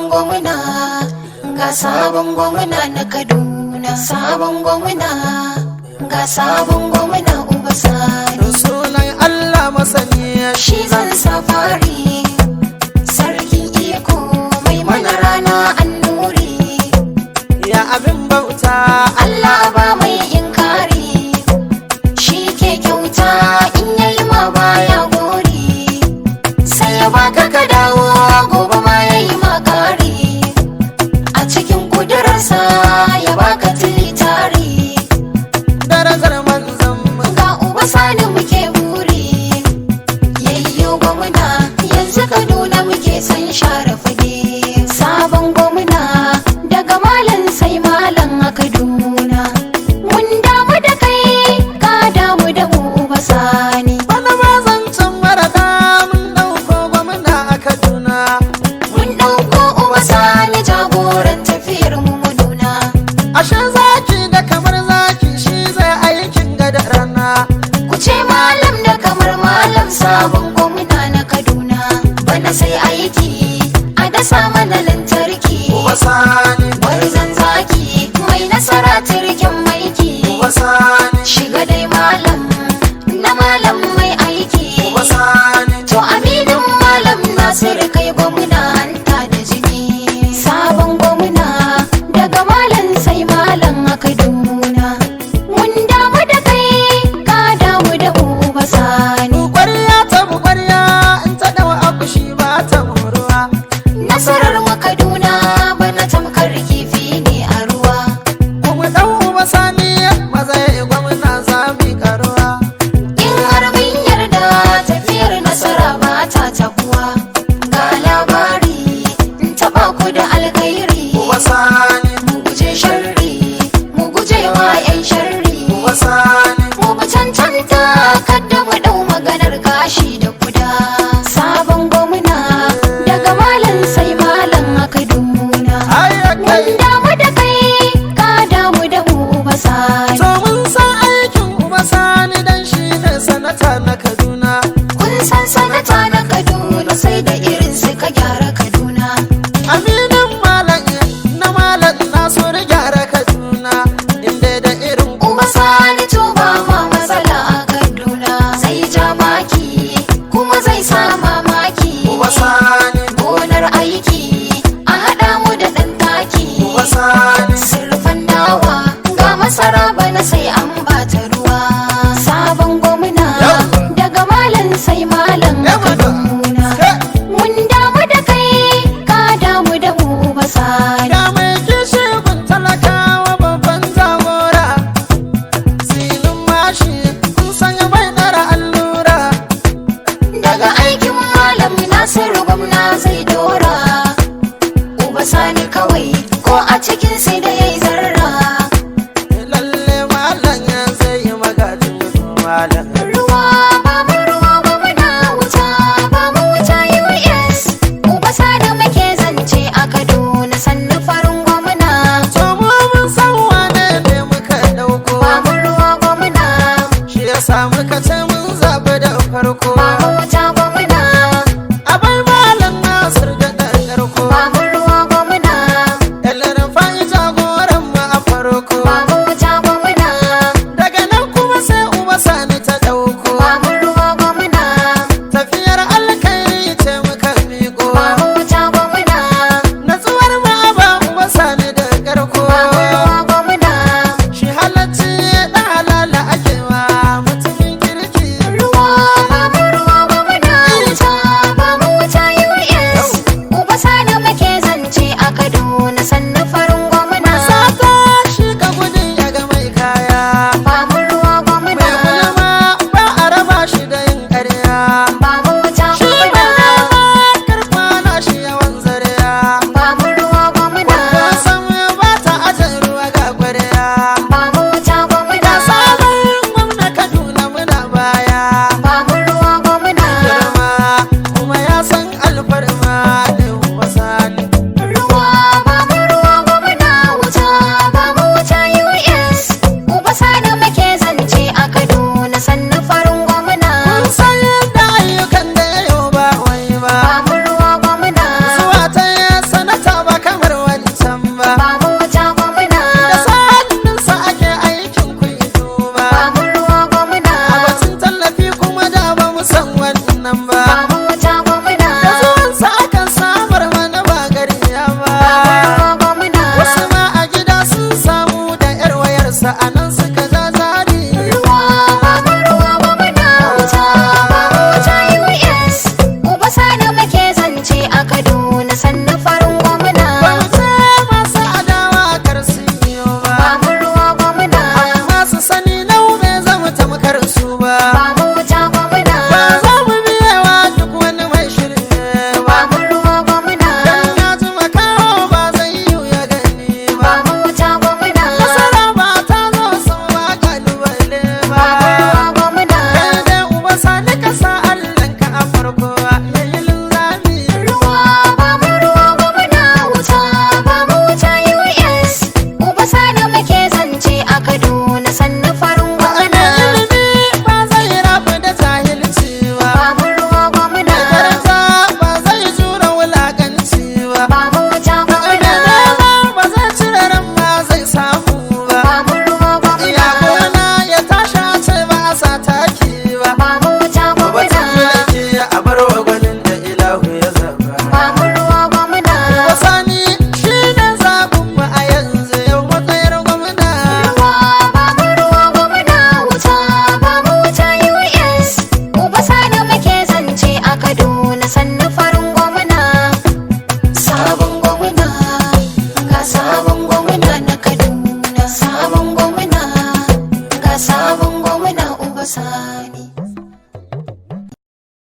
gwamna, ga sabon gwamna na Kaduna. Sabon gwamna, ga sabon gwamna Uba Sani. Sunan Allah masani Shi zan safari, sarkin iko mai mana rana annuri. ya abin bauta Allah ba mai inkari, shi ke kyauta in yayi ma baya gori. Sai ya baka ka dawo gobe ma yayi ma kari, a cikin kudurarsa ya baka tilitari. darajar manzon Ga Uba Sani muke buri, yayyo gwamna yanzu Kaduna muke san share fage. Sabon gwamna daga malam sai malam a Kaduna. Mun damu da kai, ka damu da mu Uba Sani. bana ma zancen maraka mun dauko gwamna a Kaduna. Mun ɗauko Uba Sani jagoran tafiyar mu nuna. Ashe zaki da kamar zaki shi zai aikin gada rana. Ku ce malam da kamar malam sabon gwamna na Kaduna. Bana sai aiki a dasa mana lantarki. Uba Sani, Gwarzon zaki mai nasara turken maiki. Uba Sani, Shiga dai malam na malam mai aiki. Uba Sani, To aminin malam Nasiru kai gwamna hanta da jini. Sabon gwamna daga malam sai malam a Kaduna. Mun damu da kai, ka damu da Uba Sani. ƙwarya ta mu ƙwarya in ta dawa akushi ba ta muruwa. Nasarar mu Kaduna bana tamkar kifi ne a ruwa. Kuma ɗan Uba Sani maza ya yi gwamna sami karuwa. In har mun yarda tafiyar nasara ba ta tabuwa. Ga labari in taɓa ku da alkhairi. Uba Sani, Mu guje sharri, mu guje wa 'yan sharri. Uba Sani, Mu bi cancanta kadda mu ɗau maganar gashi da kuda. Sabon gwamna daga malam sai malam a Kaduna. ayya Mun kai. damu da kai, ka damu da mu Uba Sani. To mun san aikin Uba Sani dan shi ne sanata na Kaduna. Kun san sanata na Kaduna sai da irin su ka gyara Kaduna. Aminin malam na malam Nasiru gyara Kaduna. Inda da irin Uba Sani to ba ma matsala a Kaduna. Zai ja maki kuma zai sa mamaki. Uba Sani, Gonar aiki a haɗa mu da ɗan taki. Uba Sani, Sirfan dawa ga masara bana sai an bata ruwa. Sabon gwamna daga malam sai malam a Kaduna. Mun damu da kai, ka damu da mu Uba Sani. ga mai kishi gun talakawa babban jagora. Silin mashi kun sanya bai ɗara allura. Daga aikin malam Nasiru gwamna zai dora. Uba Sani kawai ko a cikin sai da yayi zarra. Lalle malam ya zai yi magajin malam. Ruwa ba mu ruwa gwamna, wuta ba mu wuta US. Uba Sani muke zance a Kaduna sannu farin gwamna. To mu mun san wane ne muka ɗauko. Ba mu ruwa gwamna, Shi ya sa muka ce mun zaɓi da farko. ba mu wuta gwamna. Abai malam Nasir da ɗan ƙarko. Ba mu ruwa gwamna, Yalarin fa'i jagoran gwamna na Kaduna, sabon gwamna ga sabon gwamna Uba Sani.